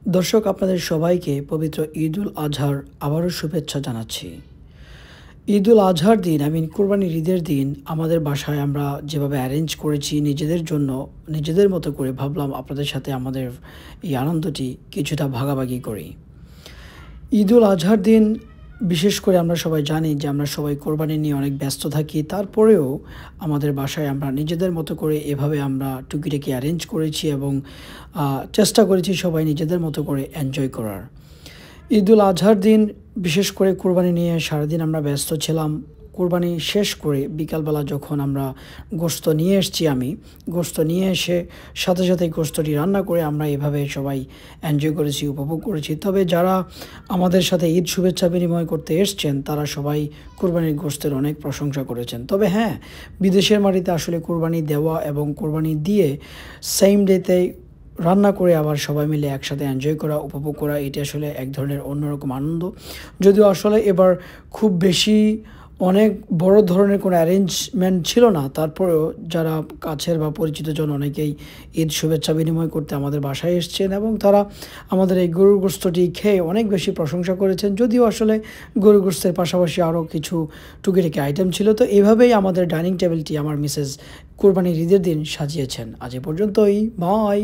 দর্শক আপনাদের সবাইকে পবিত্র ঈদুল আজহার আবারও শুভেচ্ছা জানাচ্ছি। ঈদুল আজহার দিন কোরবানির ঈদের দিন আমাদের বাসায় আমরা যেভাবে অ্যারেঞ্জ করেছি নিজেদের জন্য, নিজেদের মতো করে ভাবলাম আপনাদের সাথে আমাদের এই আনন্দটি কিছুটা ভাগাভাগি করি। ঈদুল আজহার দিন বিশেষ করে আমরা সবাই জানি যে আমরা সবাই কোরবানি নিয়ে অনেক ব্যস্ত থাকি। তারপরেও আমাদের বাসায় আমরা নিজেদের মতো করে এভাবে আমরা টুকিটাকি অ্যারেঞ্জ করেছি এবং চেষ্টা করেছি সবাই নিজেদের মতো করে এনজয় করার। ঈদুল আজহার দিন বিশেষ করে কোরবানি নিয়ে সারাদিন আমরা ব্যস্ত ছিলাম। কোরবানি শেষ করে বিকালবেলা যখন আমরা গোশত নিয়ে এসেছি, গোশত নিয়ে এসে সাথে সাথে গোশতটি রান্না করে আমরা এভাবে সবাই এনজয় করেছি, উপভোগ করেছি। তবে যারা আমাদের সাথে ঈদ শুভেচ্ছা বিনিময় করতে এসছেন তারা সবাই কোরবানির গোশতের অনেক প্রশংসা করেছেন। তবে হ্যাঁ, বিদেশের মাটিতে আসলে কোরবানি দেওয়া এবং কোরবানি দিয়ে সেম ডেতে রান্না করে আবার সবাই মিলে একসাথে এনজয় করা, উপভোগ করা, এটি আসলে এক ধরনের অন্যরকম আনন্দ। যদিও আসলে এবার খুব বেশি অনেক বড় ধরনের কোনো অ্যারেঞ্জমেন্ট ছিল না, তারপরেও যারা কাছের বা পরিচিতজন অনেকেই ঈদ শুভেচ্ছা বিনিময় করতে আমাদের বাসায় এসেছেন এবং তারা আমাদের এই গরুর গোশতটি খেয়ে অনেক বেশি প্রশংসা করেছেন। যদিও আসলে গরুর গোশতের পাশাপাশি আরও কিছু টুকিটাকি আইটেম ছিল। তো এভাবেই আমাদের ডাইনিং টেবিলটি আমার মিসেস কোরবানির ঈদের দিন সাজিয়েছেন। আজ এ পর্যন্তই, বাই।